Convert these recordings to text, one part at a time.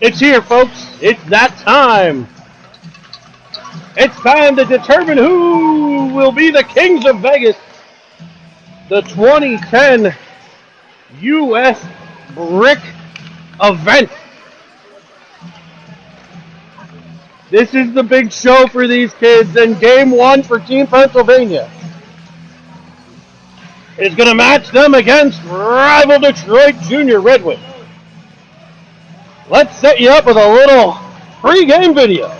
It's here, folks. It's that time. It's time to determine who will be the Kings of Vegas. The 2010 U.S. Brick event. This is the big show for these kids, and game one for Team Pennsylvania is going to match them against rival Detroit Junior Red Wings. Let's set you up with a little pre-game video.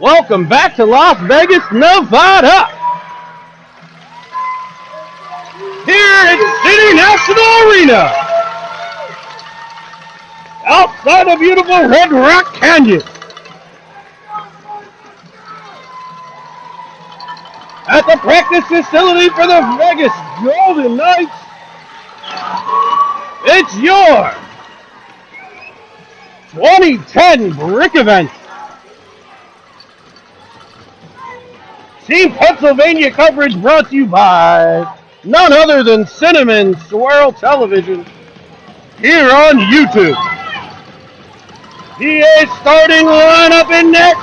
Welcome back to Las Vegas, Nevada. Here at City National Arena, outside the beautiful Red Rock Canyon. At the practice facility for the Vegas Golden Knights, it's your 2010 Brick event. Team Pennsylvania coverage brought to you by none other than Cinnamon Swirl Television here on YouTube. PA starting lineup in net.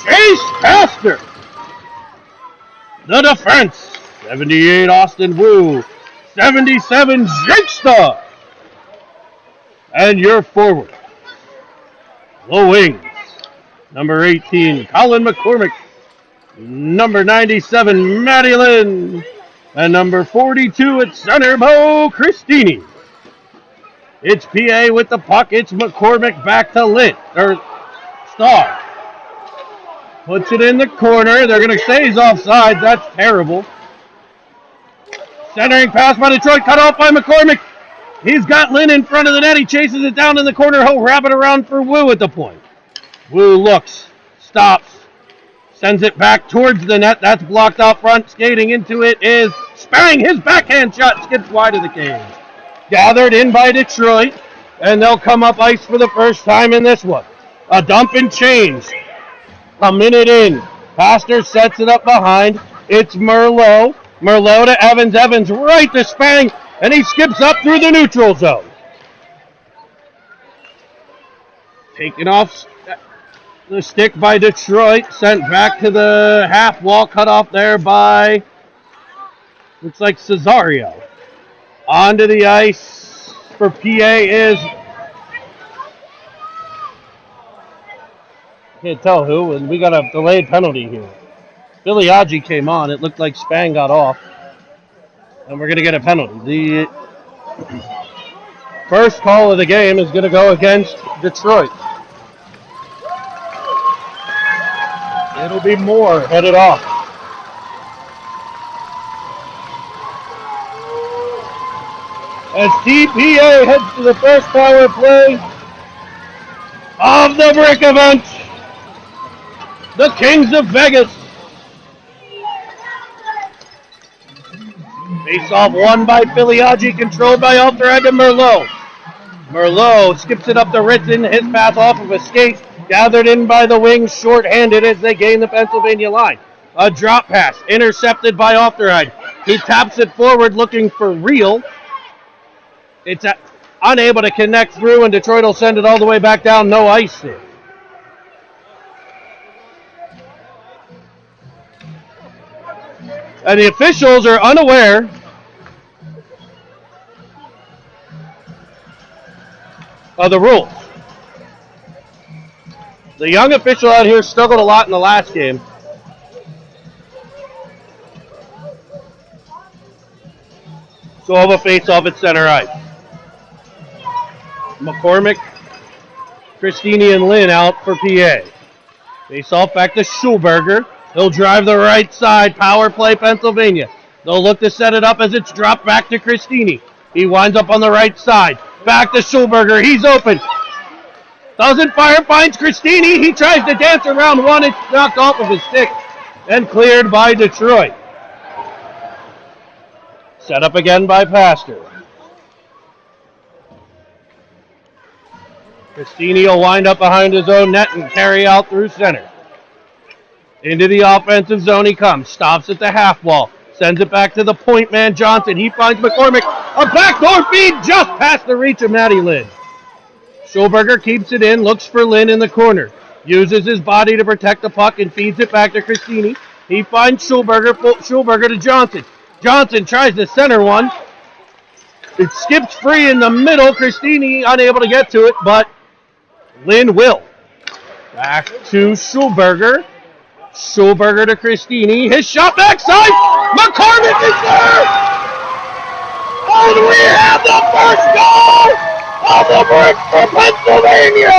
Chase Pastor. The defense, 78 Austin Wu, 77 Jake Starr. And your forward, the wings, number 18 Colin McCormick, number 97, Maddie Lynn, and number 42 at center, Bo Christini. It's PA with the puck. It's McCormick back to Lynn, or Starr. Puts it in the corner. They're going to say he's offside. That's terrible. Centering pass by Detroit, cut off by McCormick. He's got Lynn in front of the net. He chases it down in the corner. He'll wrap it around for Wu at the point. Wu looks, stops. Sends it back towards the net. That's blocked out front. Skating into it is Spang. His backhand shot skips wide of the cage. Gathered in by Detroit, and they'll come up ice for the first time in this one. A dump and change. A minute in. Pastor sets it up behind. It's Merlot. Merlot to Evans. Evans right to Spang, and he skips up through the neutral zone. Taken off the stick by Detroit, sent back to the half wall, cut off there by, looks like Cesario. Onto the ice for PA is, can't tell who, and we got a delayed penalty here. Filiaggi came on, it looked like Spang got off, and we're going to get a penalty. The first call of the game is going to go against Detroit. It'll be Moore headed off. As TPA heads to the first power play of the Brick event, the Kings of Vegas. Face-off won by Filiaggi, controlled by Alterhead to Merlot. Merlot skips it up to Ritson, his pass off of a skate, gathered in by the wings, short-handed as they gain the Pennsylvania line. A drop pass intercepted by Ofterheide. He taps it forward looking for Real. It's unable to connect through, and Detroit will send it all the way back down. No icing. And the officials are unaware of the rules. The young official out here struggled a lot in the last game. So have a face-off at center ice. McCormick, Christini, and Lynn out for PA. Face-off back to Schulberger. He'll drive the right side. Power play, Pennsylvania. They'll look to set it up as it's dropped back to Christini. He winds up on the right side. Back to Schulberger. He's open. Doesn't fire, finds Christini. He tries to dance around one. It's knocked off of his stick and cleared by Detroit. Set up again by Pastor. Christini will wind up behind his own net and carry out through center. Into the offensive zone he comes. Stops at the half wall. Sends it back to the point man, Johnson. He finds McCormick. A backdoor feed just past the reach of Matty Lynn. Schulberger keeps it in. Looks for Lynn in the corner. Uses his body to protect the puck and feeds it back to Christini. He finds Schulberger. Schulberger to Johnson. Johnson tries to center one. It skips free in the middle. Christini unable to get to it, but Lynn will. Back to Schulberger. Schulberger to Christini. His shot backside. McCormick is there. And we have the first goal of the break for Pennsylvania.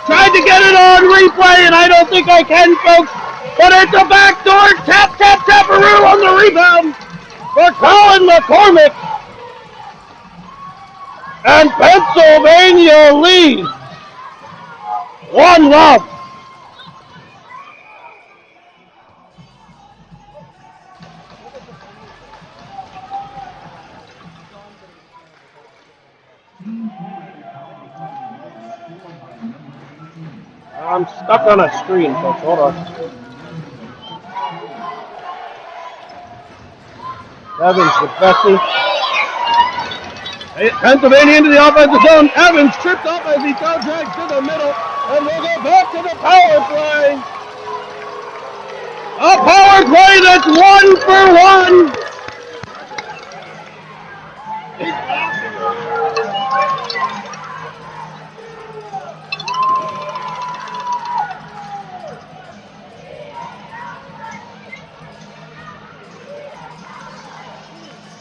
Tried to get it on replay, and I don't think I can, folks. But it's a backdoor tap, taparoo on the rebound for Colin McCormick. And Pennsylvania leads 1-0. I'm stuck on a screen, folks. Hold on. Evans with Bessie. Pennsylvania into the offensive zone. Evans tripped up as he drags to the middle, and we'll go back to the power play. A power play that's 1-for-1.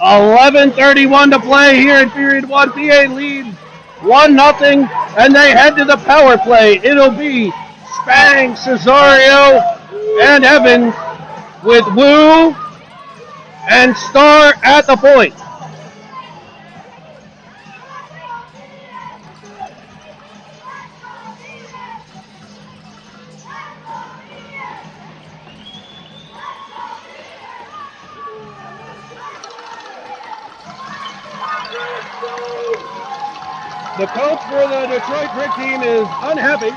.11:31 to play here in period 1. PA leads 1-0, and they head to the power play. It'll be Spang, Cesario, and Evans with Wu and Starr at the point. The coach for the Detroit Brick team is unhappy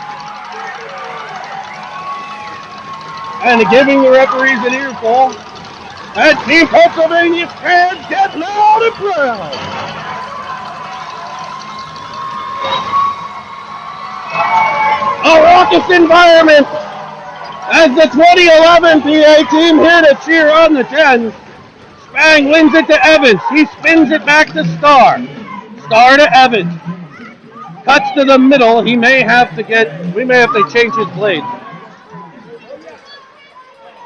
and giving the referees an earful. And Team Pennsylvania fans get loud and proud. A raucous environment as the 2011 PA team here to cheer on the 10s. Spang wins it to Evans. He spins it back to Starr. Starr to Evans. Cuts to the middle. We may have to change his blade.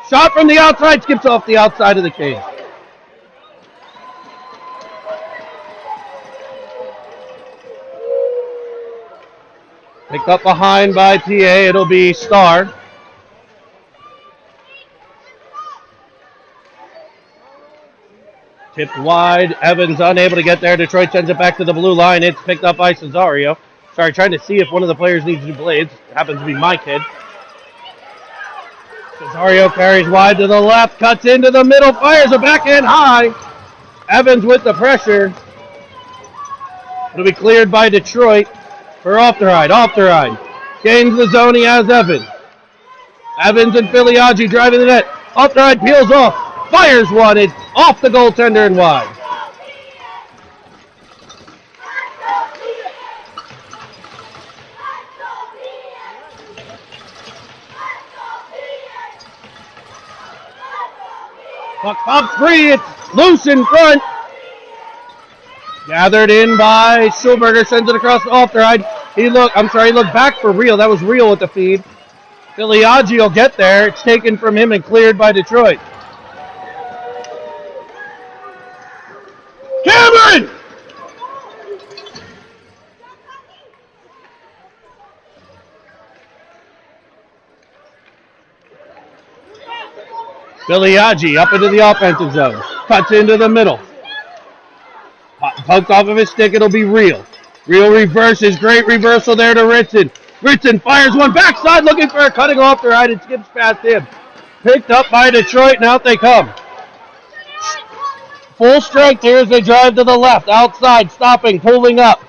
Shot from the outside, skips off the outside of the cage. Picked up behind by PA. It'll be Starr. Tipped wide. Evans unable to get there. Detroit sends it back to the blue line. It's picked up by Cesario. Sorry, trying to see if one of the players needs new blades. Happens to be my kid. Cesario carries wide to the left. Cuts into the middle. Fires a backhand high. Evans with the pressure. It'll be cleared by Detroit for Ofterheide. Ofterheide Gains the zone, he has Evans. Evans and Filiaggi driving the net. Off the right, peels off. Fires one. It's off the goaltender and wide. Puck pops free. It's loose in front. Gathered in by Schulberger. Sends it across the off the right. He looked back for Real. That was Real with the feed. Filiaggi will get there. It's taken from him and cleared by Detroit. Cameron! Filiaggi up into the offensive zone. Cuts into the middle. Poked off of his stick. It'll be Real. Real reverses. Great reversal there to Ritson. Ritson fires one backside looking for a cutting off the right. It skips past him. Picked up by Detroit and out they come. Full strength here as they drive to the left. Outside, stopping, pulling up.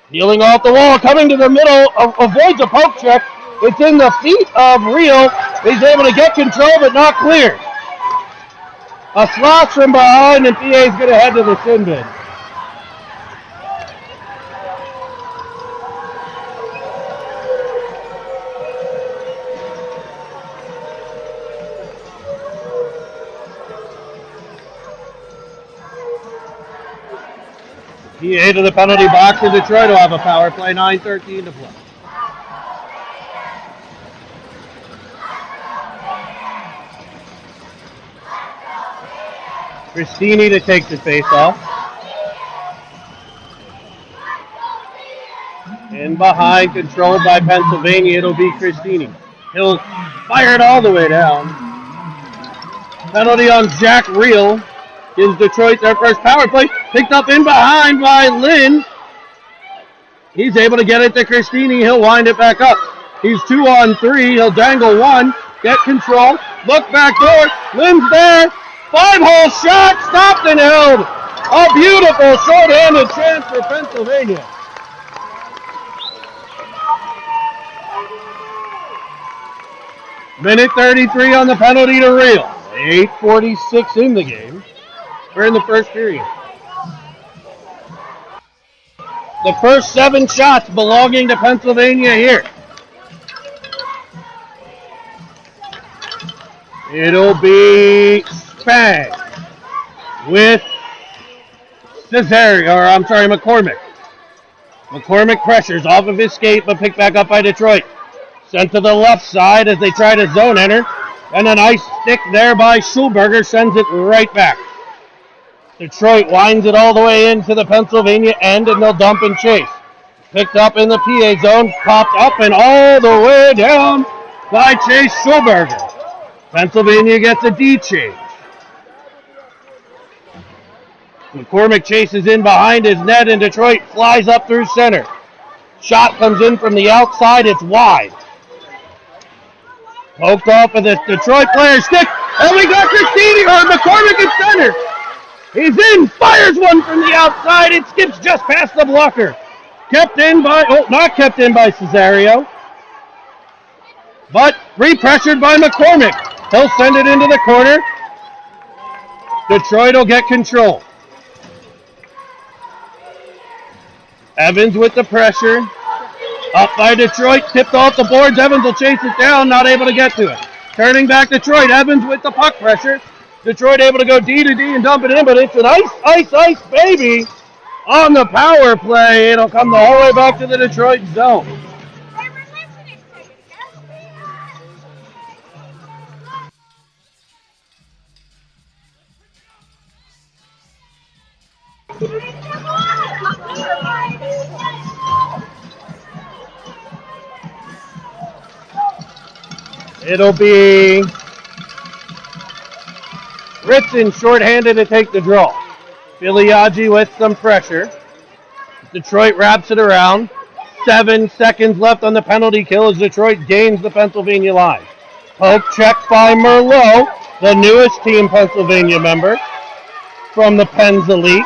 Peeling off the wall, coming to the middle, avoids a poke check. It's in the feet of Real. He's able to get control but not clear. A slash from behind and PA's going to head to the sin bin. PA to the penalty box, and Detroit will have a power play, 9:13 to play. Cristini to take the face-off. In behind, controlled by Pennsylvania, it'll be Cristini. He'll fire it all the way down. Penalty on Jack Real. Gives Detroit their first power play. Picked up in behind by Lynn. He's able to get it to Cristini. He'll wind it back up. He's 2-on-3. He'll dangle one. Get control. Look back door. Lynn's there. 5-hole shot. Stopped and held. A beautiful short-handed chance for Pennsylvania. Minute 33 on the penalty to Real. 8:46 in the game. We're in the first period. The first 7 shots belonging to Pennsylvania here. It'll be Spang with McCormick. McCormick pressures off of his skate, but picked back up by Detroit. Sent to the left side as they try to zone enter. And a nice stick there by Schulberger sends it right back. Detroit winds it all the way into the Pennsylvania end, and they'll dump and chase. Picked up in the PA zone, popped up and all the way down by Chase Schulberger. Pennsylvania gets a D change. McCormick chases in behind his net, and Detroit flies up through center. Shot comes in from the outside, it's wide. Poked off of the Detroit player's stick, and we got McCormick in center. He's in, fires one from the outside. It skips just past the blocker. Not kept in by Cesario, but repressured by McCormick. He'll send it into the corner. Detroit will get control. Evans with the pressure. Up by Detroit, tipped off the boards. Evans will chase it down, not able to get to it. Turning back Detroit, Evans with the puck pressure. Detroit able to go D to D and dump it in, but it's an ice, baby on the power play. It'll come the whole way back to the Detroit zone. It'll be Ritson shorthanded to take the draw. Filiaggi with some pressure. Detroit wraps it around. 7 seconds left on the penalty kill as Detroit gains the Pennsylvania line. Poke check by Merlot, the newest Team Pennsylvania member from the Pens Elite.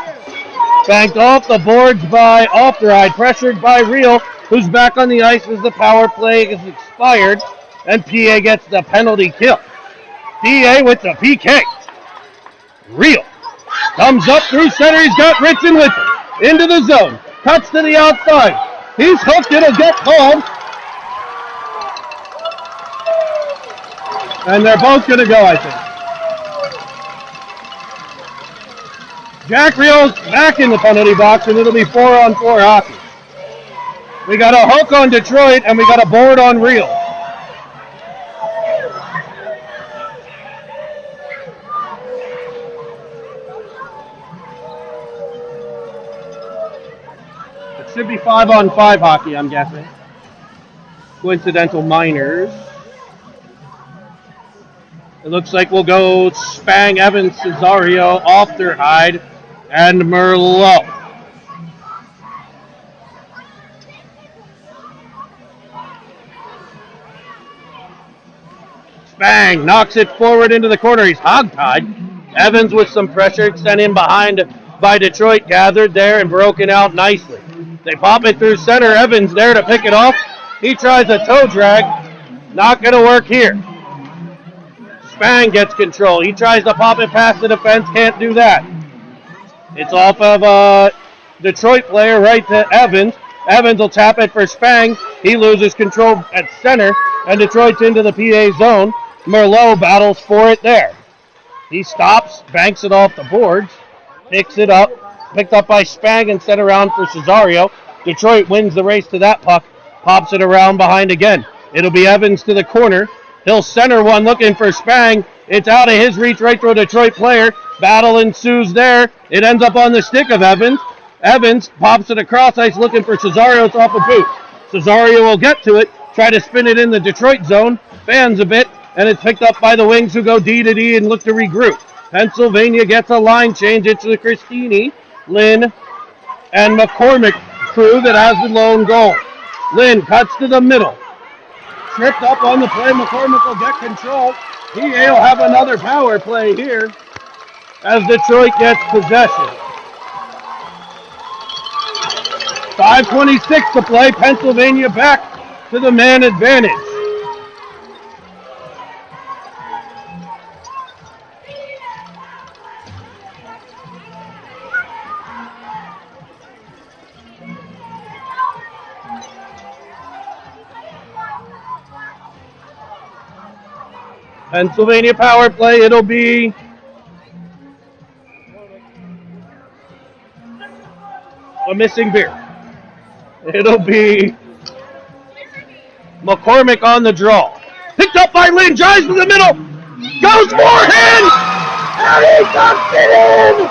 Banked off the boards by Ofteride, pressured by Real. who's back on the ice as the power play is expired, and PA gets the penalty kill. PA with the PK. Real. Comes up through center. He's got Ritson with him. Into the zone. Cuts to the outside. He's hooked. It'll get called. And they're both going to go, I think. Jack Real's back in the penalty box, and it'll be 4-on-4 hockey. We got a hook on Detroit, and we got a board on Real. It should be 5-on-5 hockey, I'm guessing. Coincidental minors. It looks like we'll go Spang, Evans, Cesario, Ofterhide, and Merlot. Spang knocks it forward into the corner. He's hogtied. Evans with some pressure sent in behind by Detroit, gathered there and broken out nicely. They pop it through center. Evans there to pick it off. He tries a toe drag. Not going to work here. Spang gets control. He tries to pop it past the defense. Can't do that. It's off of a Detroit player right to Evans. Evans will tap it for Spang. He loses control at center, and Detroit's into the PA zone. Merlot battles for it there. He stops, banks it off the boards, picks it up, picked up by Spang and sent around for Cesario. Detroit wins the race to that puck, pops it around behind again. It'll be Evans to the corner. He'll center one looking for Spang. It's out of his reach right to a Detroit player. Battle ensues there. It ends up on the stick of Evans. Evans pops it across ice looking for Cesario. It's off a boot. Cesario will get to it, try to spin it in the Detroit zone, fans a bit, and it's picked up by the Wings who go D to D and look to regroup. Pennsylvania gets a line change. It's the Christini, Lynn, and McCormick crew that has the lone goal. Lynn cuts to the middle. Tripped up on the play. McCormick will get control. He'll have another power play here as Detroit gets possession. 5:26 to play. Pennsylvania back to the man advantage. Pennsylvania power play, it'll be a missing beer. It'll be McCormick on the draw. Picked up by Lynn, drives to the middle, goes forehand, and he ducks it in!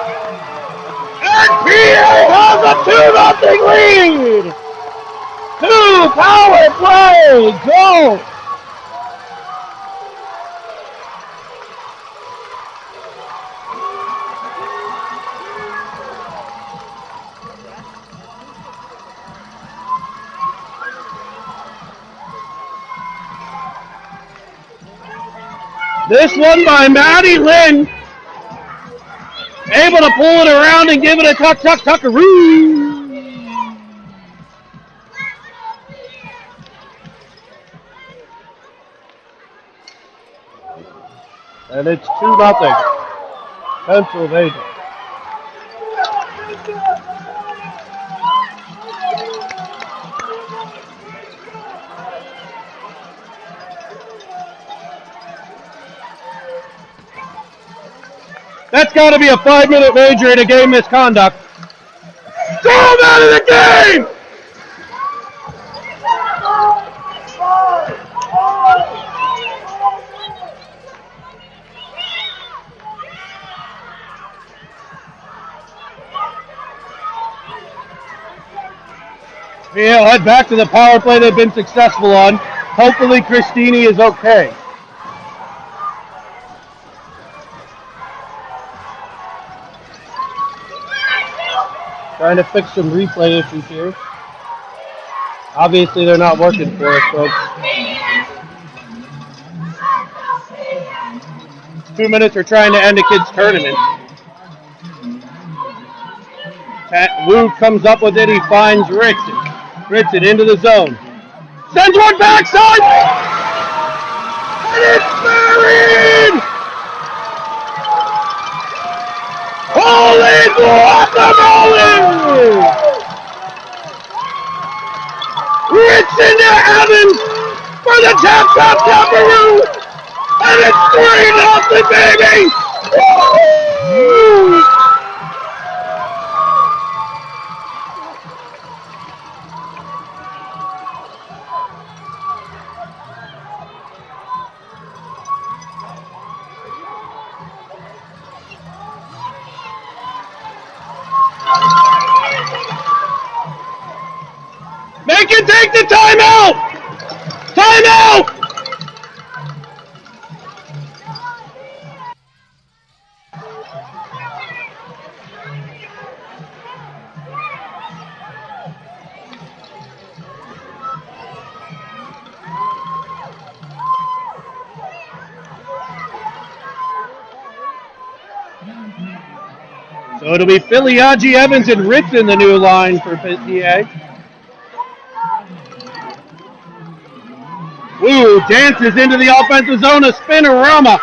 And PA has a 2-0 lead! 2 power play goals! This one by Maddie Lynn. Able to pull it around and give it a tuckaroo. And it's 2-0. Pennsylvania. That's got to be a 5-minute wager in a game misconduct. Throw him out of the game! He'll head back to the power play they've been successful on. Hopefully Christini is okay. Trying to fix some replay issues here. Obviously, they're not working for us, folks. 2 minutes we're trying to end a kids' tournament. Wu comes up with it. He finds Ritson. Ritson into the zone. Sends one backside! And it's buried! Holy guacamole! Ritson to Evans for the tap Taparoo! And it's 3-0, baby! Woo! Make it take the timeout! Timeout! So it'll be Filiaggi, Evans, and Ritson the new line for PA. Woo dances into the offensive zone, a spinorama.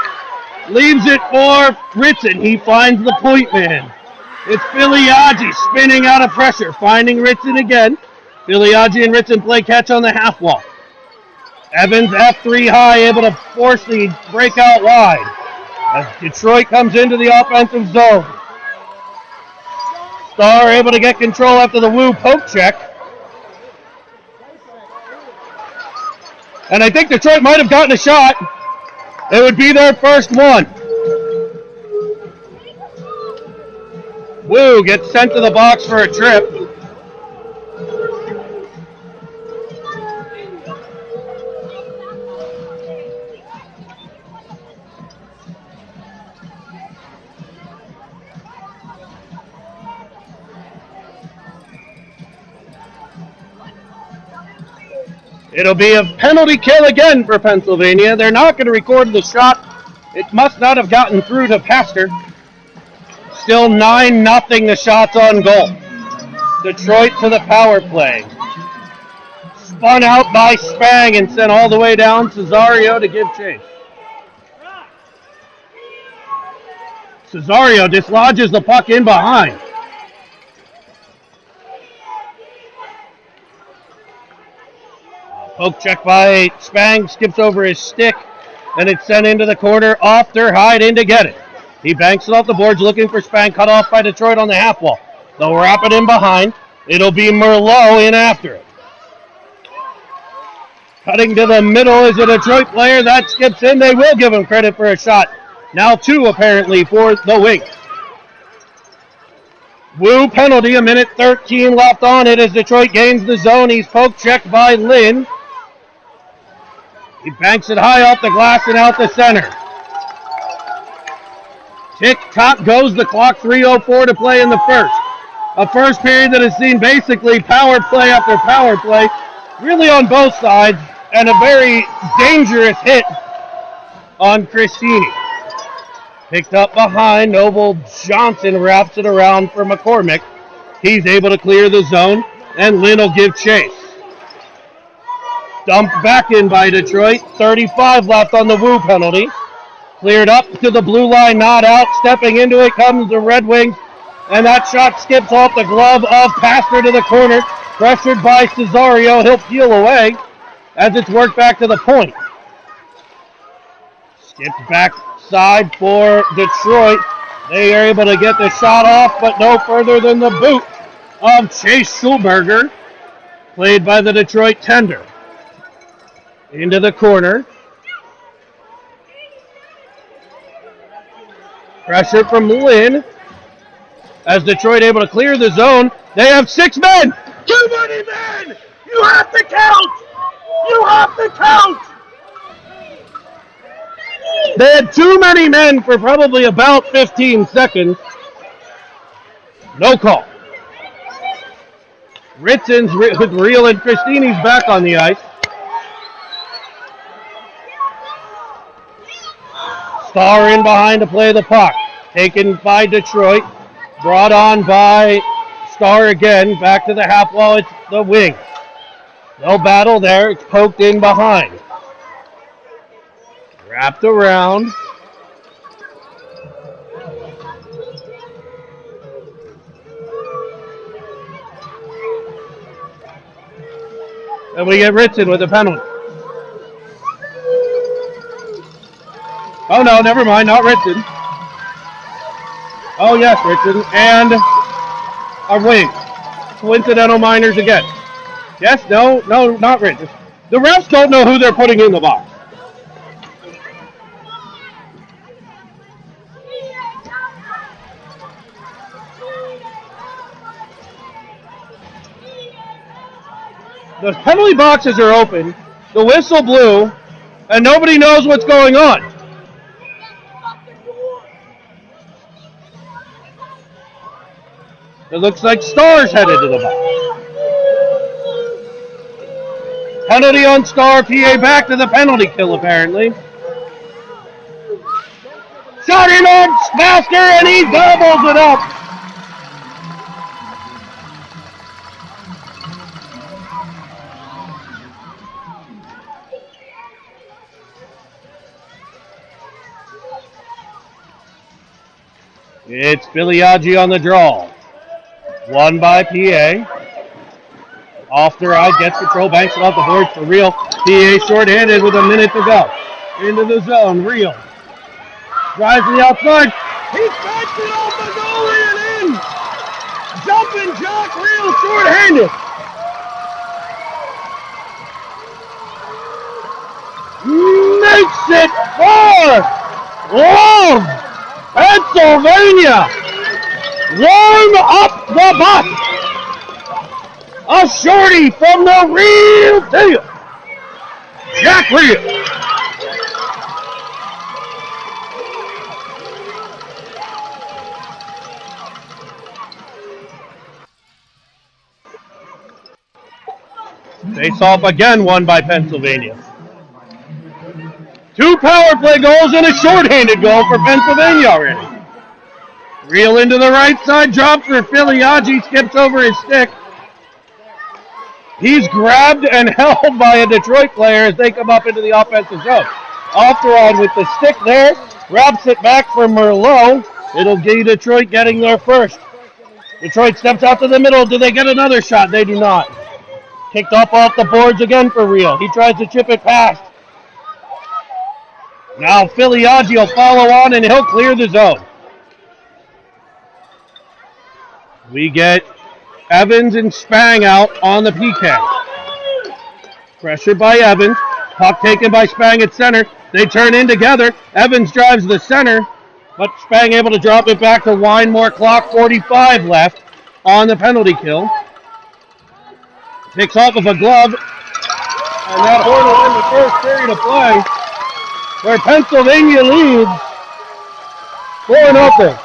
Leaves it for Ritson. He finds the point man. It's Filiaggi spinning out of pressure, finding Ritson again. Filiaggi and Ritson play catch on the half wall. Evans F3 high, able to force the breakout wide. As Detroit comes into the offensive zone. Starr able to get control after the Woo poke check. And I think Detroit might have gotten a shot. It would be their first one. Woo gets sent to the box for a trip. It'll be a penalty kill again for Pennsylvania. They're not going to record the shot. It must not have gotten through to Pastor. Still 9-0 the shots on goal. Detroit to the power play. Spun out by Spang and sent all the way down Cesario to give chase. Cesario dislodges the puck in behind. Poke check by Spang, skips over his stick, and it's sent into the corner, off their hide in to get it. He banks it off the boards, looking for Spang, cut off by Detroit on the half wall. They'll wrap it in behind. It'll be Merlot in after it. Cutting to the middle is a Detroit player. That skips in. They will give him credit for a shot. Now 2 apparently for the Wings. Woo penalty, 1:13 left on it as Detroit gains the zone. He's poke checked by Lynn. He banks it high off the glass and out the center. Tick-tock goes the clock, 3:04 to play in the first. A first period that has seen basically power play after power play, really on both sides, and a very dangerous hit on Christini. Picked up behind, Noble Johnson wraps it around for McCormick. He's able to clear the zone, and Lynn will give chase. Dumped back in by Detroit. 35 left on the Woo penalty. Cleared up to the blue line, not out. Stepping into it comes the Red Wings. And that shot skips off the glove of Pastor to the corner. Pressured by Cesario. He'll peel away as it's worked back to the point. Skipped back side for Detroit. They are able to get the shot off, but no further than the boot of Chase Schulberger. Played by the Detroit tender. Into the corner. Pressure from Lynn. As Detroit able to clear the zone. They have 6 men. Too many men. You have to count. You have to count. They had too many men for probably about 15 seconds. No call. Ritson's with Real and Christini's back on the ice. Starr in behind to play the puck. Taken by Detroit. Brought on by Starr again. Back to the half wall. It's the Wings. No battle there. It's poked in behind. Wrapped around. And we get Ritson with a penalty. Oh no, never mind, not Ritson. Oh yes, Ritson. And wait, coincidental minors again. Yes, no, not Ritson. The refs don't know who they're putting in the box. The penalty boxes are open, the whistle blew, and nobody knows what's going on. It looks like Star's headed to the box. Penalty on Star, PA back to the penalty kill apparently. Shot in on Master and he doubles it up. It's Filiaggi on the draw. Won by PA. Off the ride, gets control, banks it off the boards for Real. PA short-handed with a minute to go. Into the zone, Real. Drives to the outside. He strikes it off the goalie and in. Jumping Jock Real short-handed. Makes it for Love, Pennsylvania. Warm up the bus. A shorty from the Real deal. Jack Real. Face off again, won by Pennsylvania. 2 power play goals and a shorthanded goal for Pennsylvania already. Real into the right side, drops for Filiaggi, skips over his stick. He's grabbed and held by a Detroit player as they come up into the offensive zone. Alteron with the stick there, wraps it back for Merlot. It'll be Detroit getting there first. Detroit steps out to the middle. Do they get another shot? They do not. Kicked up off the boards again for Real. He tries to chip it past. Now Filiaggi will follow on and he'll clear the zone. We get Evans and Spang out on the PK. Pressured by Evans. Puck taken by Spang at center. They turn in together. Evans drives the center, but Spang able to drop it back to Wine. More clock, 45 left on the penalty kill. Picks off of a glove, and that horn will end the first period of play, where Pennsylvania leads 4-0.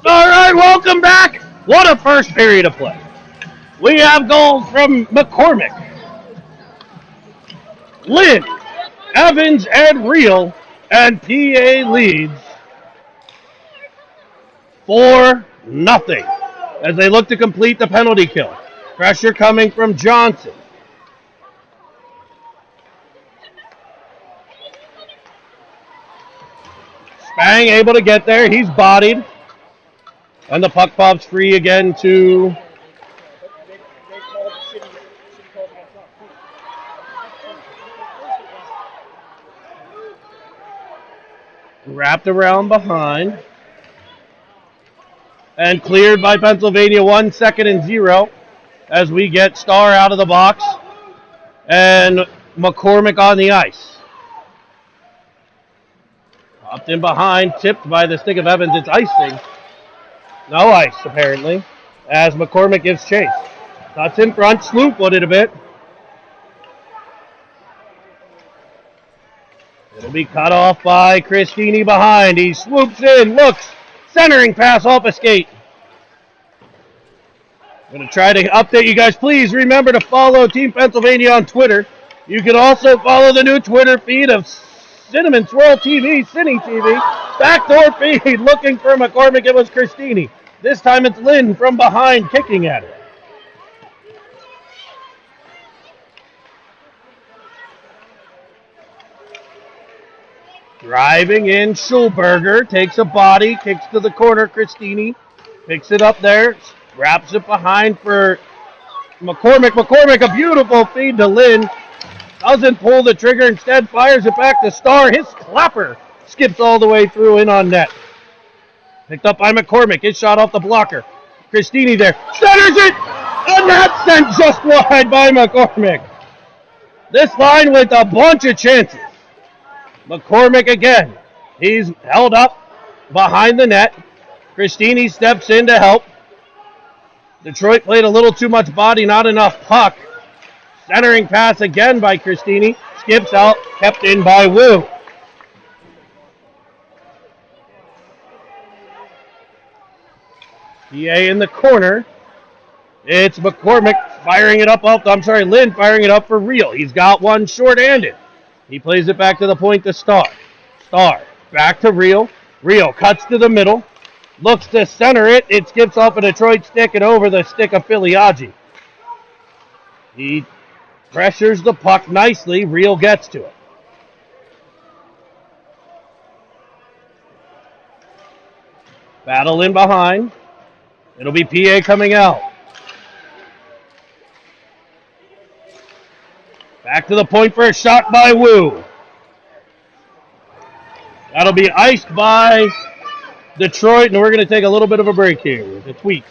All right, welcome back. What a first period of play. We have goals from McCormick, Lynn, Evans, and Real, and PA leads 4-0 as they look to complete the penalty kill. Pressure coming from Johnson. Spang able to get there. He's bodied. And the puck pops free again to wrapped around behind. And cleared by Pennsylvania, 1 second and 0 as we get Starr out of the box and McCormick on the ice. Popped in behind, tipped by the stick of Evans. It's icing. No ice, apparently, as McCormick gives chase. Cuts in front, slew-footed a bit. It'll be cut off by Cristini behind. He swoops in, looks, centering pass off a skate. I'm going to try to update you guys. Please remember to follow Team Pennsylvania on Twitter. You can also follow the new Twitter feed of Cinnamon Swirl TV, Cine TV. Backdoor feed looking for McCormick. It was Cristini. This time it's Lynn from behind kicking at it. Driving in, Schulberger takes a body, kicks to the corner. Cristini picks it up there, wraps it behind for McCormick. McCormick, a beautiful feed to Lynn. Doesn't pull the trigger, instead fires it back to Starr. His clapper skips all the way through in on net. Picked up by McCormick. His shot off the blocker. Cristini there. Centers it! And that's sent just wide by McCormick. This line with a bunch of chances. McCormick again. He's held up behind the net. Cristini steps in to help. Detroit played a little too much body, not enough puck. Centering pass again by Cristini. Skips out, kept in by Wu. PA in the corner. It's McCormick firing it up. Lynn firing it up for Real. He's got one short-handed. He plays it back to the point to Starr. Starr back to Real. Real cuts to the middle. Looks to center it. It skips off a Detroit stick and over the stick of Filiaggi. He pressures the puck nicely. Real gets to it. Battle in behind. It'll be PA coming out. Back to the point for a shot by Wu. That'll be iced by Detroit, and we're going to take a little bit of a break here with the tweet.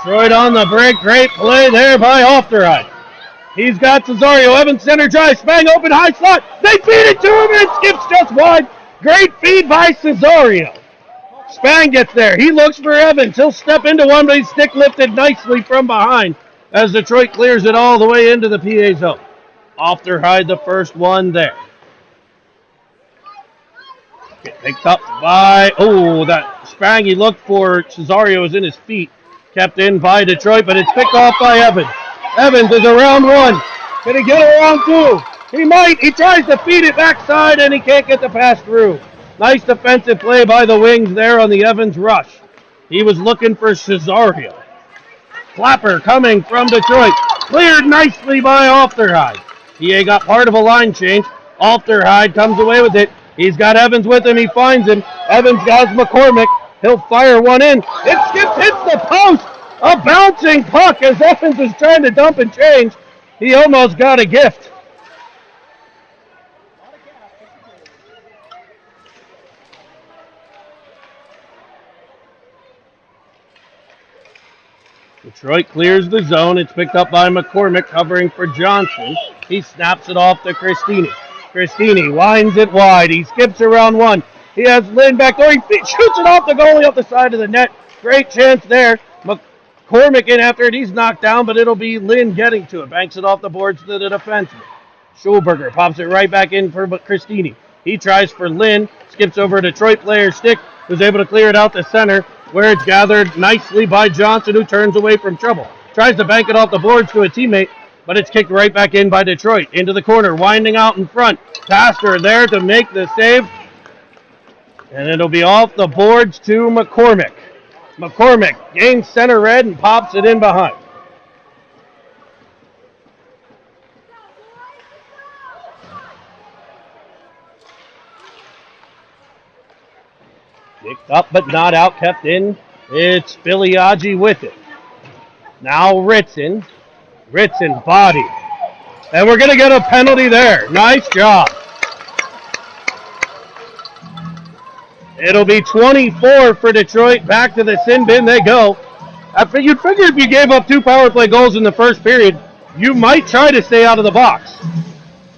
Detroit on the break. Great play there by Ofterheim. He's got Cesario. Evans center drive. Spang open high slot. They feed it to him and it skips just wide. Great feed by Cesario. Spang gets there. He looks for Evans. He'll step into one, but he's stick lifted nicely from behind as Detroit clears it all the way into the PA zone. Ofterheim the first one there. Get picked up by, that Spang he looked for. Cesario is in his feet. Kept in by Detroit, but it's picked off by Evans. Evans is around one. Can he get around two? He might. He tries to feed it backside, and he can't get the pass through. Nice defensive play by the wings there on the Evans rush. He was looking for Cesario. Clapper coming from Detroit. Cleared nicely by Ofterheim. PA got part of a line change. Ofterheim comes away with it. He's got Evans with him. He finds him. Evans has McCormick. He'll fire one in. It skips, hits the post. A bouncing puck as Evans is trying to dump and change. He almost got a gift. Detroit clears the zone. It's picked up by McCormick covering for Johnson. He snaps it off to Cristini. Cristini winds it wide. He skips around one. He has Lynn back there. He shoots it off the goalie off the side of the net. Great chance there. McCormick in after it. He's knocked down, but it'll be Lynn getting to it. Banks it off the boards to the defenseman. Schulberger pops it right back in for Christini. He tries for Lynn, skips over a Detroit player's stick, who's able to clear it out to center, where it's gathered nicely by Johnson, who turns away from trouble. Tries to bank it off the boards to a teammate, but it's kicked right back in by Detroit. Into the corner, winding out in front. Pastor there to make the save. And it'll be off the boards to McCormick. McCormick gains center red and pops it in behind. Picked up but not out, kept in. It's Filiaggi with it. Now Ritson. Ritson body. And we're going to get a penalty there. Nice job. It'll be 24 for Detroit. Back to the sin bin they go. You'd figure if you gave up 2 power play goals in the first period, you might try to stay out of the box.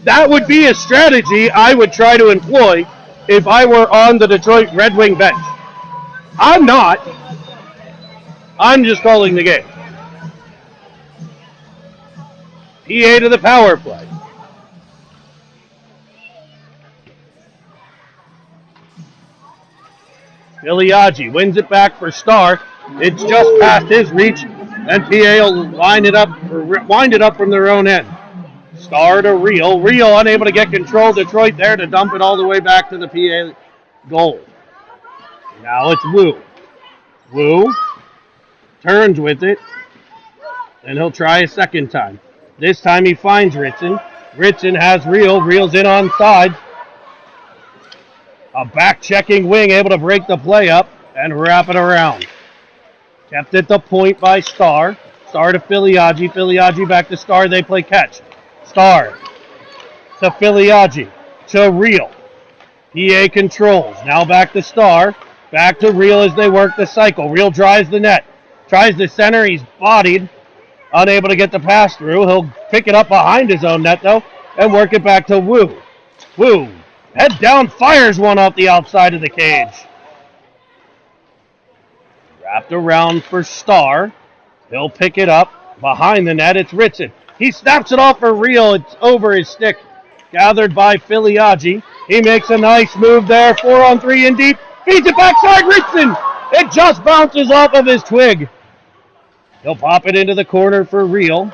That would be a strategy I would try to employ if I were on the Detroit Red Wing bench. I'm not. I'm just calling the game. PA to the power play. Filiaggi wins it back for Starr. It's just past his reach, and PA will wind it up from their own end. Starr to Reel. Reel unable to get control. Detroit there to dump it all the way back to the PA goal. Now it's Wu. Wu turns with it, and he'll try a second time. This time he finds Ritson. Ritson has Reel. Reel's in on side. A back-checking wing able to break the play up and wrap it around. Kept at the point by Starr. Starr to Filiaggi. Filiaggi back to Starr. They play catch. Starr to Filiaggi. To Reel. PA controls. Now back to Starr. Back to Reel as they work the cycle. Reel drives the net. Tries to center. He's bodied. Unable to get the pass through. He'll pick it up behind his own net, though, and work it back to Wu. Wu, head down, fires one off the outside of the cage. Wrapped around for Starr. He'll pick it up. Behind the net, it's Ritson. He snaps it off for Reel. It's over his stick. Gathered by Filiaggi. He makes a nice move there. 4-on-3 in deep. Feeds it backside, Ritson. It just bounces off of his twig. He'll pop it into the corner for Reel.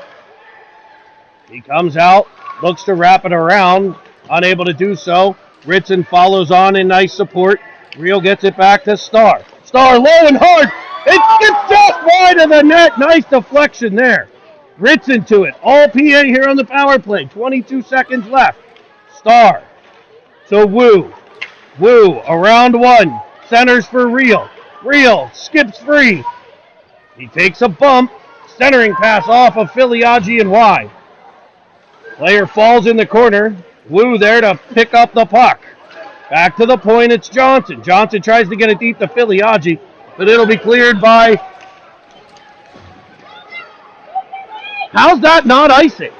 He comes out, looks to wrap it around, unable to do so. Ritson follows on in nice support. Reel gets it back to Starr. Starr low and hard. It skips just wide of the net. Nice deflection there. Ritson to it. All PA here on the power play. 22 seconds left. Starr to Wu. Wu around one. Centers for Reel. Reel skips free. He takes a bump, centering pass off of Filiaggi and wide. Player falls in the corner. Wu there to pick up the puck. Back to the point, it's Johnson. Johnson tries to get it deep to Filiaggi, but it'll be cleared by... How's that not icing?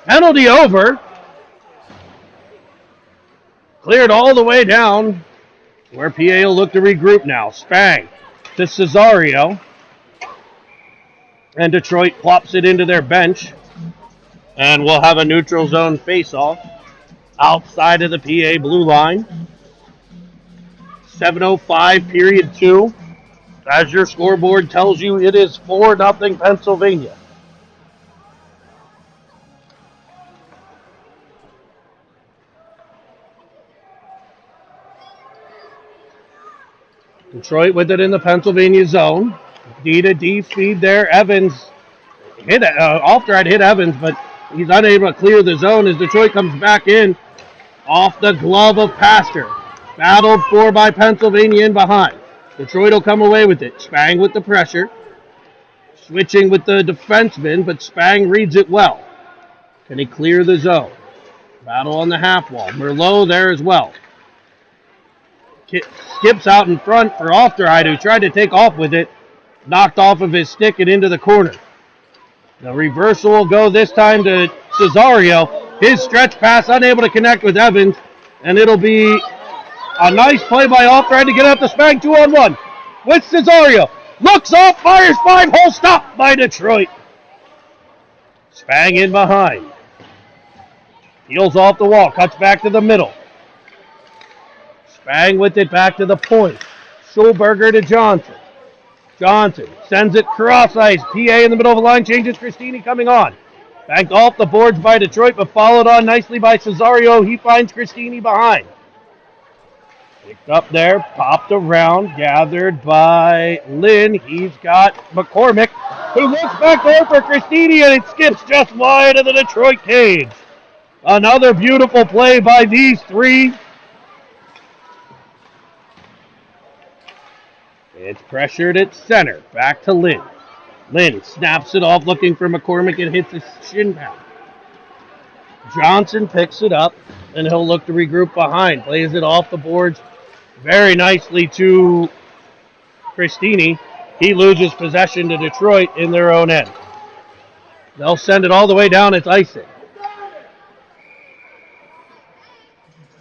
Penalty over. Cleared all the way down, where PA will look to regroup now. Spang to Cesario. And Detroit plops it into their bench. And we'll have a neutral zone face-off outside of the PA blue line. 7:05, period 2. As your scoreboard tells you, it is 4-0 Pennsylvania. Detroit with it in the Pennsylvania zone. D to D feed there. Evans hit Alfred hit Evans, but he's unable to clear the zone as Detroit comes back in off the glove of Pastor. Battled for by Pennsylvania in behind. Detroit will come away with it. Spang with the pressure. Switching with the defenseman, but Spang reads it well. Can he clear the zone? Battle on the half wall. Merlot there as well. Skips out in front for Ofterheide, who tried to take off with it. Knocked off of his stick and into the corner. The reversal will go this time to Cesario. His stretch pass unable to connect with Evans. And it'll be a nice play by Ofterheide to get out the Spang 2-on-1. With Cesario. Looks off, fires 5-hole stop by Detroit. Spang in behind. Peels off the wall, cuts back to the middle. Spang with it back to the point. Schulberger to Johnson. Johnson sends it cross ice. PA in the middle of the line, changes. Christini coming on. Banked off the boards by Detroit, but followed on nicely by Cesario. He finds Christini behind. Picked up there, popped around, gathered by Lynn. He's got McCormick, who looks back there for Christini, and it skips just wide of the Detroit cage. Another beautiful play by these three. It's pressured at center. Back to Lynn. Lynn snaps it off, looking for McCormick, and hits his shin pad. Johnson picks it up, and he'll look to regroup behind. Plays it off the boards very nicely to Christini. He loses possession to Detroit in their own end. They'll send it all the way down. It's icing.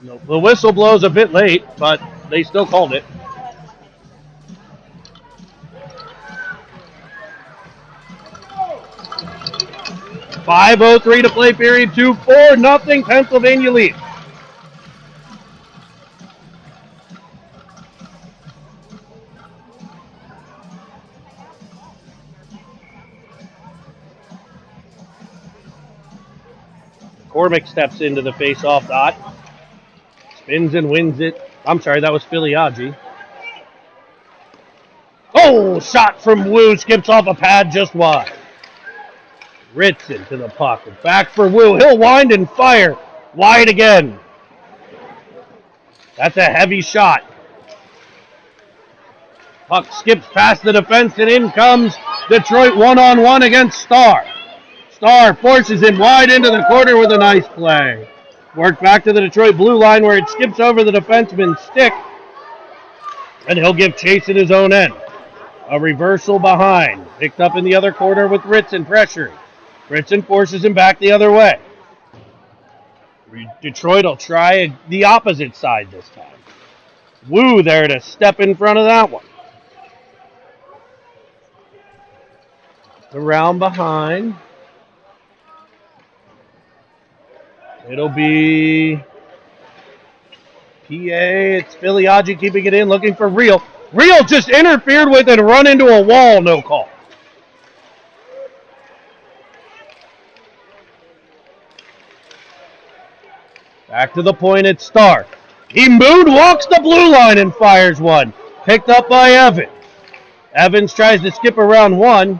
The whistle blows a bit late, but they still called it. .5:03 to play, period 2, 4-0, Pennsylvania lead. McCormick steps into the face-off dot. Spins and wins it. I'm sorry, that was Filiaggi. Oh, shot from Wu, skips off a pad just wide. Ritson to the puck. Back for Wu. He'll wind and fire. Wide again. That's a heavy shot. Puck skips past the defense, and in comes Detroit one-on-one against Starr. Starr forces him wide into the corner with a nice play. Work back to the Detroit blue line where it skips over the defenseman's stick, and he'll give chase at his own end. A reversal behind. Picked up in the other corner with Ritson pressuring. Ritson forces him back the other way. Detroit will try the opposite side this time. Wu there to step in front of that one. Around behind. It'll be PA. It's Filiaggi keeping it in, looking for Real. Real just interfered with and run into a wall, no call. Back to the point at Starr. He moonwalks the blue line and fires one. Picked up by Evans. Evans tries to skip around one.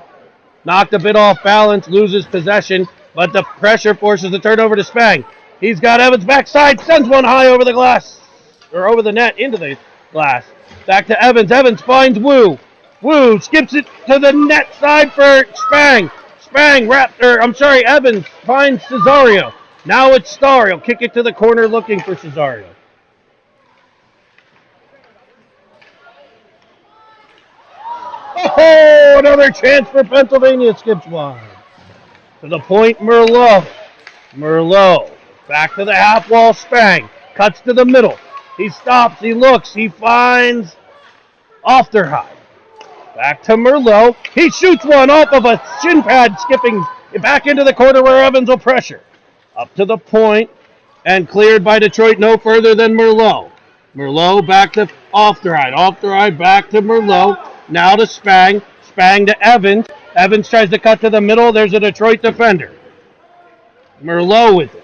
Knocked a bit off balance, loses possession, but the pressure forces the turnover to Spang. He's got Evans backside, sends one high over the glass, or over the net into the glass. Back to Evans. Evans finds Wu. Wu skips it to the net side for Spang. Evans finds Cesario. Now it's Starr. He'll kick it to the corner looking for Cesario. Oh, another chance for Pennsylvania. Skips wide. To the point, Merlot. Merlot. Back to the half wall, Spang. Cuts to the middle. He stops. He looks. He finds Ofterheide. Back to Merlot. He shoots one off of a shin pad, skipping back into the corner where Evans will pressure. Up to the point and cleared by Detroit no further than Merlot. Merlot back to Ofterheide. Ofterheide back to Merlot. Now to Spang. Spang to Evans. Evans tries to cut to the middle. There's a Detroit defender. Merlot with it.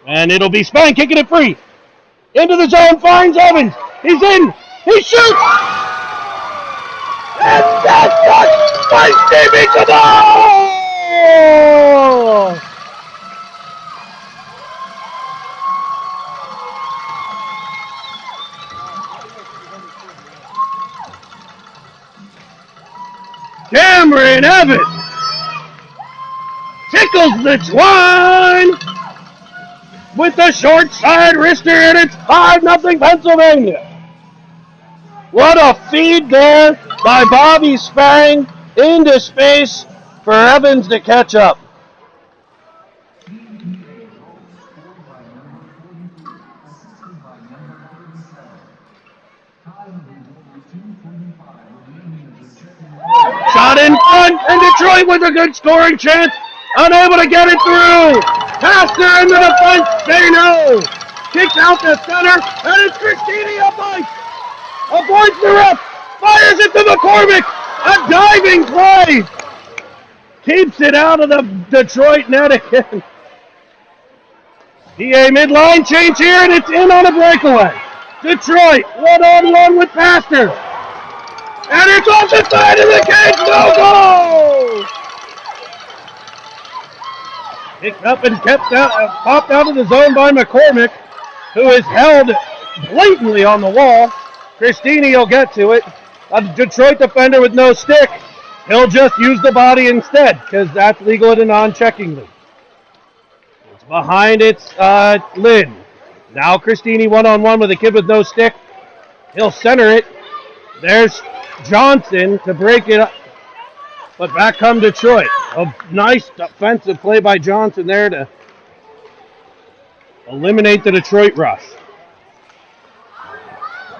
And it'll be Spang kicking it free. Into the zone, finds Evans. He's in. He shoots. And that's what by Stevie Cabal! Cameron Evans tickles the twine with the short side wrister, and it's 5-0 Pennsylvania. What a feed there by Bobby Spang into space for Evans to catch up. Shot in front, and Detroit with a good scoring chance. Unable to get it through. Pastor into the front. Say no. Kicks out the center. And it's Cristini avoids the ref. Fires it to McCormick. A diving play. Keeps it out of the Detroit net again. PA midline change here, and it's in on a breakaway. Detroit, one-on-one with Pastor. And it's off the side of the cage, no goal! Picked up and popped out of the zone by McCormick, who is held blatantly on the wall. Cristini will get to it. A Detroit defender with no stick. He'll just use the body instead, because that's legal in a non-checking league. It's behind its Lynn. Now Cristini one-on-one with a kid with no stick. He'll center it. There's Johnson to break it up. But back come Detroit. A nice defensive play by Johnson there to eliminate the Detroit rush.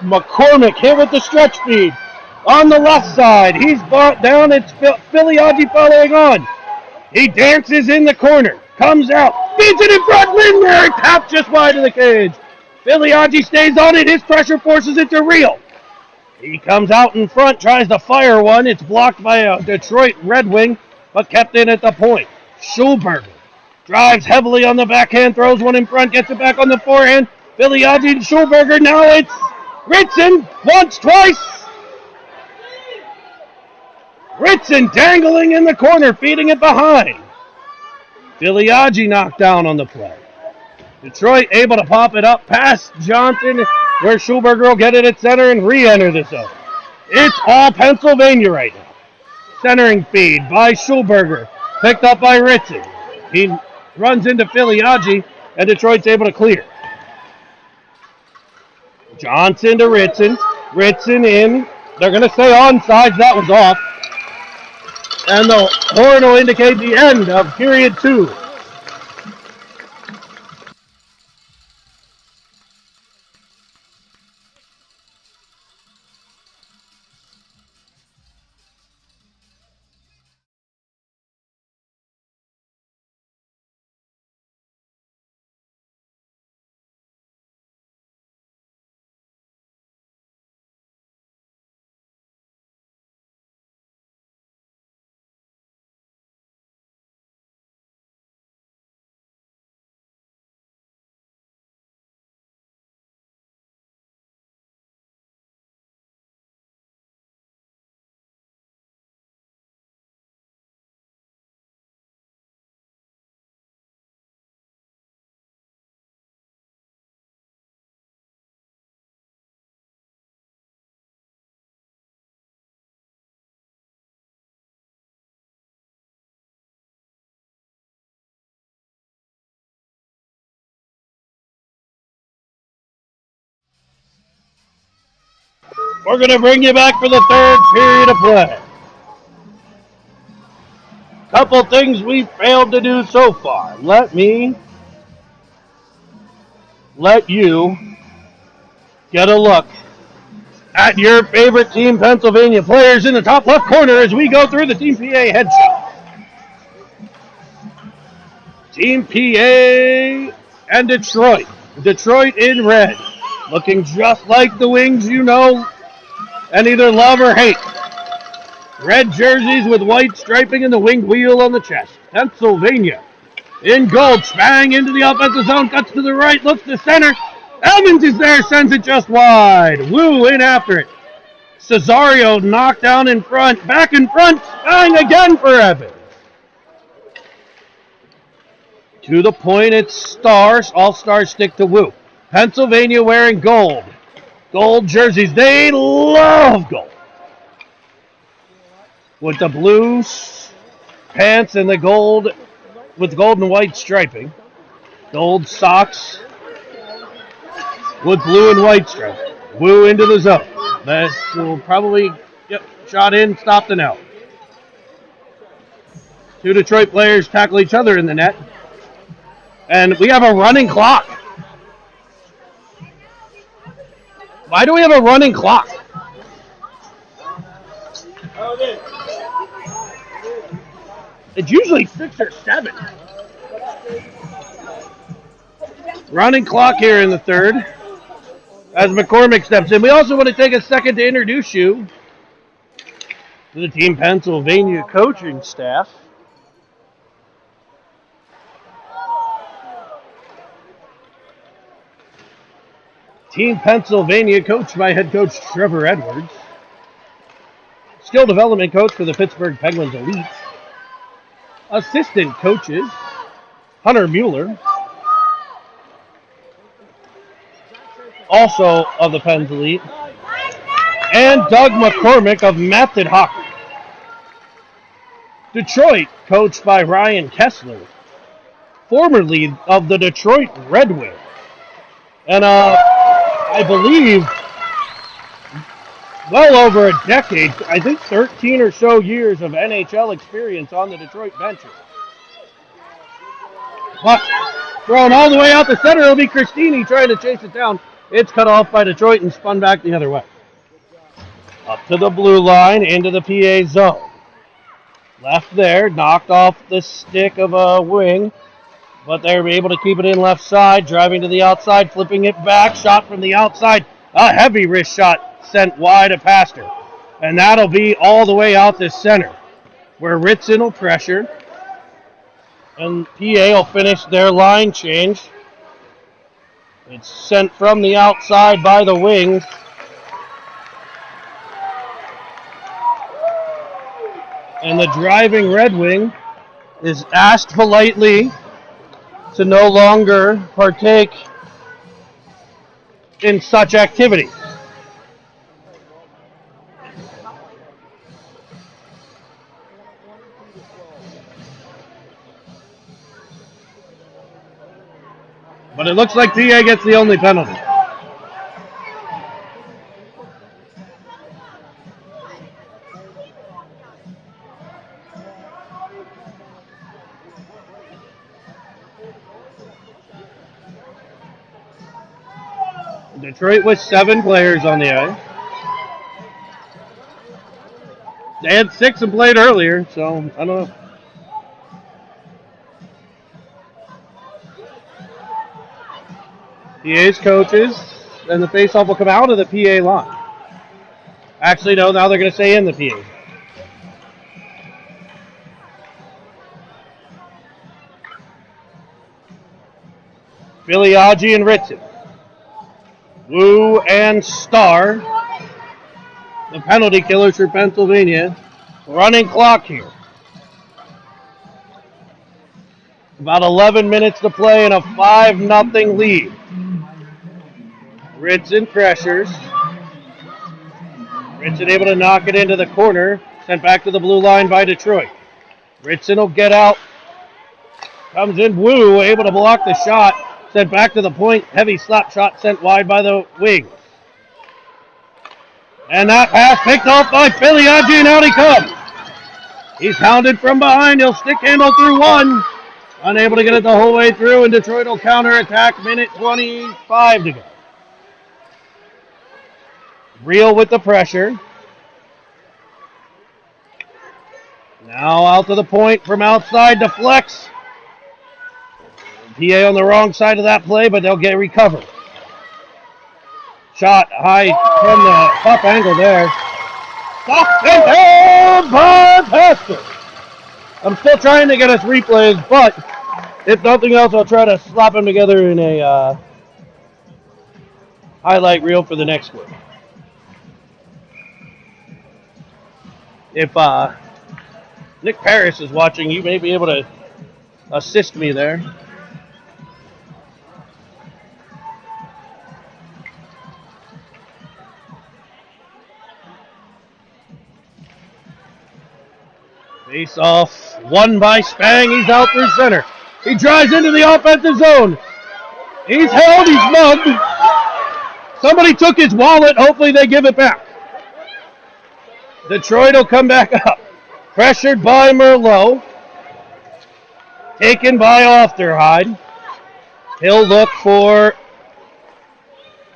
McCormick hit with the stretch feed on the left side. He's brought down. It's Filiaggi following on. He dances in the corner. Comes out. Feeds it in front. Lindbergh tapped just wide of the cage. Filiaggi stays on it. His pressure forces it to Reel. He comes out in front, tries to fire one. It's blocked by a Detroit Red Wing, but kept in at the point. Schulberger drives heavily on the backhand, throws one in front, gets it back on the forehand. Filiaggi and Schulberger. Now it's Ritson. Once, twice. Ritson dangling in the corner, feeding it behind. Filiaggi knocked down on the play. Detroit able to pop it up past Johnson, where Schulberger will get it at center and re-enter the zone. It's all Pennsylvania right now. Centering feed by Schulberger, picked up by Ritson. He runs into Filiaggi, and Detroit's able to clear. Johnson to Ritson. Ritson in. They're going to say onside. That was off. And the horn will indicate the end of period 2. We're going to bring you back for the third period of play. Couple things we failed to do so far. Let you get a look at your favorite Team Pennsylvania players in the top left corner as we go through the Team PA headshot. Team PA and Detroit. Detroit in red. Looking just like the Wings you know and either love or hate. Red jerseys with white striping and the winged wheel on the chest. Pennsylvania in gold. Spang into the offensive zone. Cuts to the right. Looks to center. Elmans is there. Sends it just wide. Wu in after it. Cesario knocked down in front. Back in front. Spang again for Evans. To the point, it's Stars. All Stars stick to Wu. Pennsylvania wearing gold. Gold jerseys. They love gold. With the blue pants and the gold, with gold and white striping. Gold socks with blue and white striping. Wu into the zone. This will probably get shot in, stop the net. Two Detroit players tackle each other in the net. And we have a running clock. Why do we have a running clock? It's usually 6 or 7. Running clock here in the third as McCormick steps in. We also want to take a second to introduce you to the Team Pennsylvania coaching staff. Team Pennsylvania, coached by head coach Trevor Edwards. Skill development coach for the Pittsburgh Penguins Elite. Assistant coaches, Hunter Mueller, also of the Pens Elite, and Doug McCormick of Method Hockey. Detroit, coached by Ryan Kessler, formerly of the Detroit Red Wings. And I believe well over a decade, I think 13 or so years of NHL experience on the Detroit benches. But thrown all the way out the center, it'll be Christini trying to chase it down. It's cut off by Detroit and spun back the other way. Up to the blue line, into the PA zone. Left there, knocked off the stick of a wing, but they're able to keep it in left side, driving to the outside, flipping it back, shot from the outside, a heavy wrist shot sent wide of Pastor. And that'll be all the way out the center, where Ritson will pressure, and PA will finish their line change. It's sent from the outside by the wings. And the driving Red Wing is asked politely to no longer partake in such activity. But it looks like PA gets the only penalty. Detroit with 7 players on the ice. They had 6 and played earlier, so I don't know. PA's coaches, and the faceoff will come out of the PA line. Actually, no, now they're going to stay in the PA. Filiaggi and Ritson. Wu and Starr. The penalty killers for Pennsylvania. Running clock here. About 11 minutes to play and a 5-0 lead. Ritson pressures. Ritson able to knock it into the corner. Sent back to the blue line by Detroit. Ritson will get out. Comes in. Wu able to block the shot. Sent back to the point. Heavy slap shot sent wide by the wings. And that pass picked off by Filiaggi, and out he comes. He's hounded from behind. He'll stick handle through one. Unable to get it the whole way through, and Detroit will counterattack. Minute 25 to go. Real with the pressure. Now out to the point from outside, deflects. PA on the wrong side of that play, but they'll get recovered. Shot high from the top angle there. Stopped and down by Pastor. I'm still trying to get us replays, but if nothing else, I'll try to slap them together in a highlight reel for the next one. If Nick Paris is watching, you may be able to assist me there. Face off, won by Spang. He's out through center. He drives into the offensive zone. He's held, he's mugged. Somebody took his wallet. Hopefully they give it back. Detroit will come back up. Pressured by Merlot. Taken by Ofterhide. He'll look for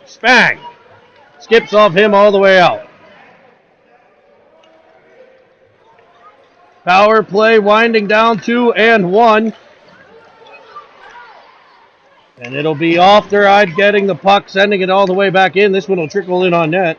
Spang. Skips off him all the way out. Power play winding down 2-1. And it'll be off their eye getting the puck, sending it all the way back in. This one will trickle in on net.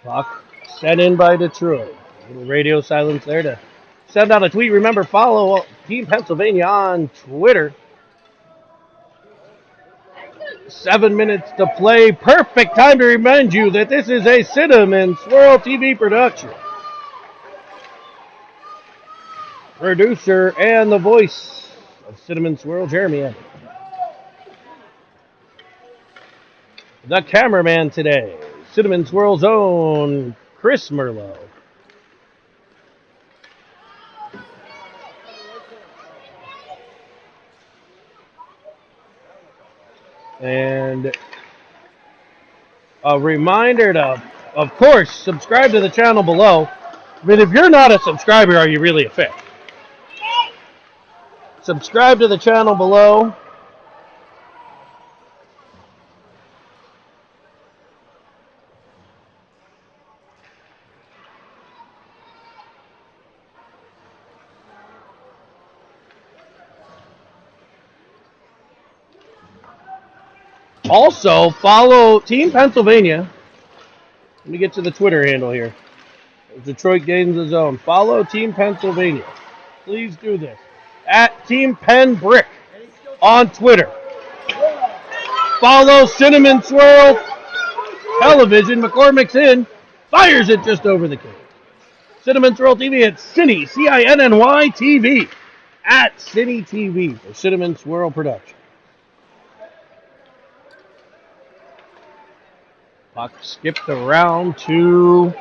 Puck sent in by Detroit. A little radio silence there to send out a tweet. Remember, follow Team Pennsylvania on Twitter. 7 minutes to play. Perfect time to remind you that this is a Cinnamon Swirl TV production. Producer and the voice of Cinnamon Swirl, Jeremy Evans. The cameraman today, Cinnamon Swirl's own Chris Merlot. And a reminder to, of course, subscribe to the channel below. I mean, if you're not a subscriber, are you really a fan? Subscribe to the channel below. Also, follow Team Pennsylvania. Let me get to the Twitter handle here. Detroit gains the zone. Follow Team Pennsylvania. Please do this. At Team Penn Brick on Twitter. Follow Cinnamon Swirl Television. McCormick's in. Fires it just over the cage. Cinnamon Swirl TV at Cinny, C-I-N-N-Y TV. At Cinny TV for Cinnamon Swirl Production. Puck skipped around to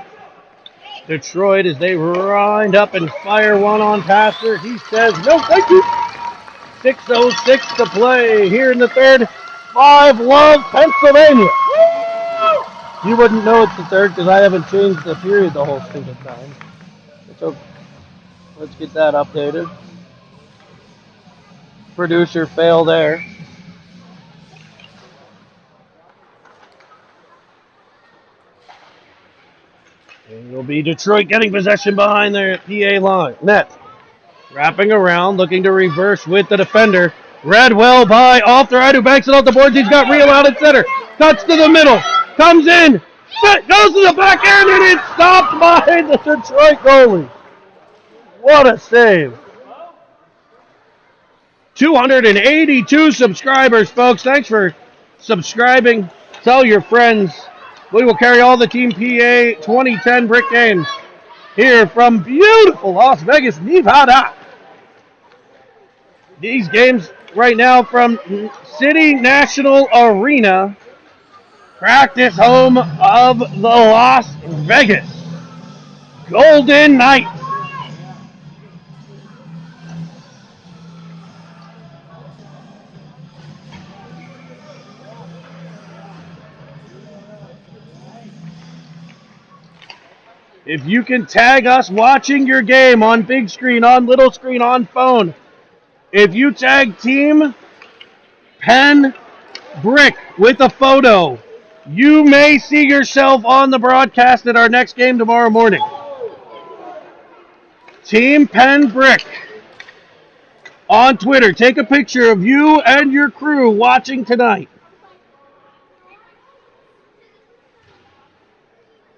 Detroit as they wind up and fire one on Passer. He says, no, thank you. 6:06 to play here in the third. 5-love Pennsylvania. You wouldn't know it's the third because I haven't changed the period the whole stupid time. So let's get that updated. Producer fail there. And it'll be Detroit getting possession behind their PA line. Net. Wrapping around, looking to reverse with the defender. Read well by off their right, who banks it off the boards. He's got Rio out at center. Cuts to the middle. Comes in. Goes to the back end, and it's stopped by the Detroit goalie. What a save. 282 subscribers, folks. Thanks for subscribing. Tell your friends. We will carry all the Team PA 2010 Brick games here from beautiful Las Vegas, Nevada. These games right now from City National Arena, practice home of the Las Vegas Golden Knights. If you can tag us watching your game on big screen, on little screen, on phone, if you tag Team Penn Brick with a photo, you may see yourself on the broadcast at our next game tomorrow morning. Team Penn Brick on Twitter. Take a picture of you and your crew watching tonight.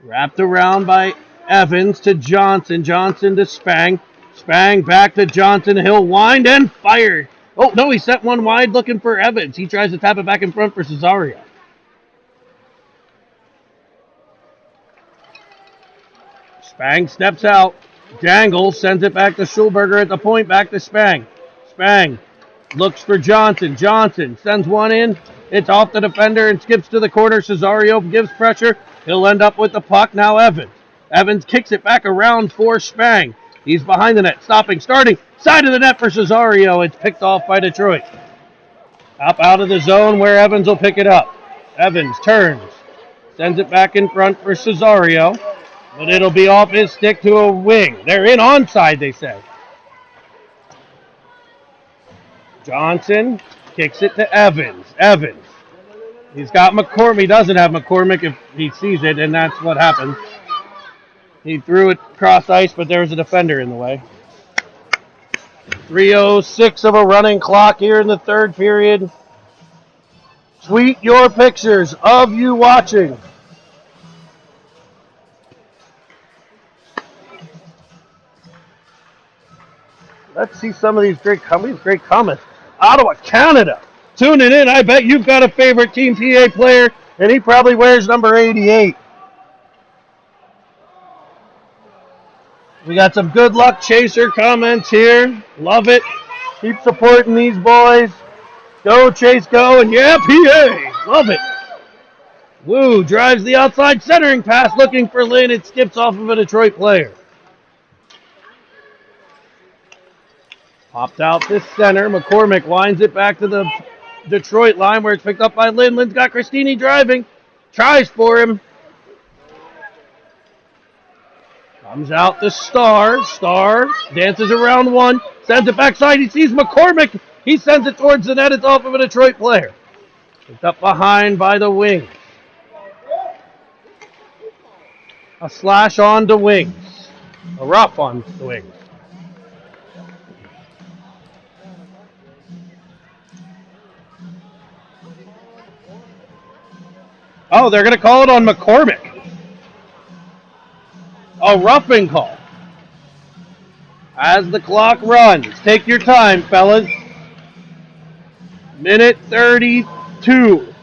Wrapped around by Evans to Johnson. Johnson to Spang. Spang back to Johnson. He'll wind and fire. Oh, no, he sent one wide looking for Evans. He tries to tap it back in front for Cesario. Spang steps out. Dangle sends it back to Schulberger at the point, back to Spang. Spang looks for Johnson. Johnson sends one in. It's off the defender and skips to the corner. Cesario gives pressure. He'll end up with the puck. Now Evans. Evans kicks it back around for Spang. He's behind the net. Stopping. Starting. Side of the net for Cesario. It's picked off by Detroit. Up out of the zone where Evans will pick it up. Evans turns. Sends it back in front for Cesario. But it'll be off his stick to a wing. They're in onside, they say. Johnson kicks it to Evans. Evans. He's got McCormick. He doesn't have McCormick if he sees it, and that's what happens. He threw it cross ice, but there was a defender in the way. 3:06 of a running clock here in the third period. Tweet your pictures of you watching. Let's see some of these great comments. Ottawa, Canada. Tuning in. I bet you've got a favorite Team TA player, and he probably wears number 88. We got some good luck chaser comments here. Love it. Keep supporting these boys. Go, Chase, go. And yeah, PA. Love it. Woo drives the outside centering pass looking for Lynn. It skips off of a Detroit player. Popped out this center. McCormick winds it back to the Detroit line where it's picked up by Lynn. Lynn's got Christini driving. Tries for him. Comes out the Star. Star dances around one. Sends it backside. He sees McCormick. He sends it towards the net. It's off of a Detroit player. Picked up behind by the Wings. A slash on the Wings. A rough on the Wings. Oh, they're going to call it on McCormick. A roughing call. As the clock runs. Take your time, fellas. Minute 32.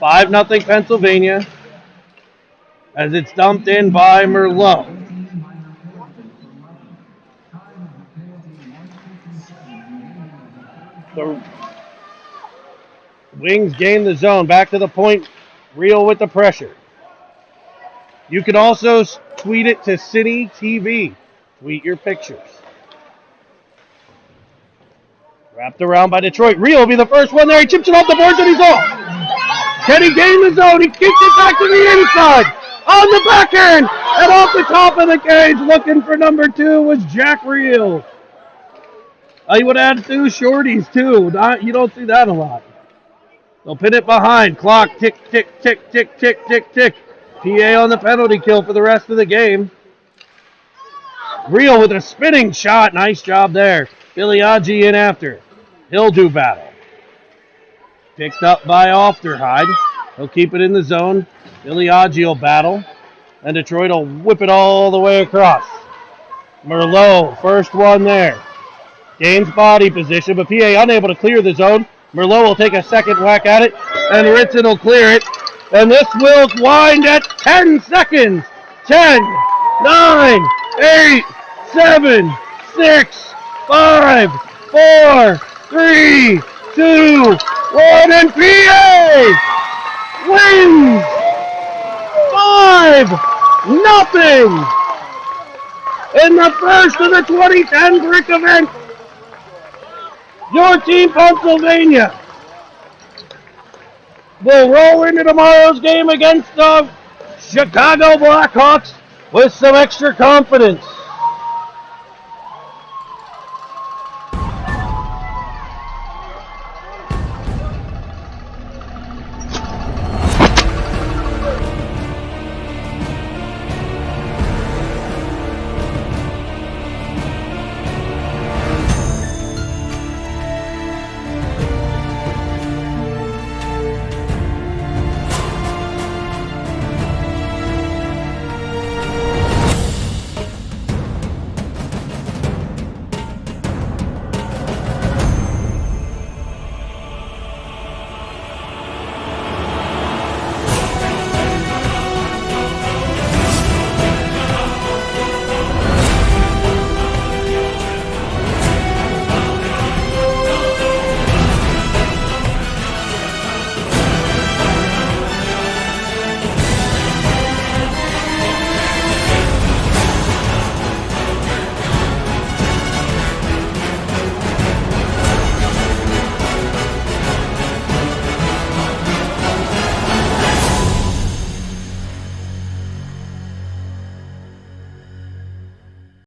5-0 Pennsylvania. As it's dumped in by Merlot. The Wings gain the zone. Back to the point. Real with the pressure. You can also tweet it to City TV. Tweet your pictures. Wrapped around by Detroit. Real will be the first one there. He chips it off the boards and he's off. Can he gain the zone? He kicks it back to the inside. On the backhand. And off the top of the cage. Looking for number 2 was Jack Real. He would add 2 shorties too. You don't see that a lot. They'll pin it behind. Clock tick, tick, tick, tick, tick, tick, tick. PA on the penalty kill for the rest of the game. Real with a spinning shot. Nice job there. Biliagi in after. He'll do battle. Picked up by Ofterhide. He'll keep it in the zone. Biliagi will battle. And Detroit will whip it all the way across. Merlot, first one there. Gains body position, but PA unable to clear the zone. Merlot will take a second whack at it, and Ritson will clear it. And this will wind at 10 seconds. 10, 9, 8, 7, 6, 5, 4, 3, 2, 1, and PA wins 5-0 in the first of the 2010 brick event. Your team, Pennsylvania, will roll into tomorrow's game against the Chicago Blackhawks with some extra confidence.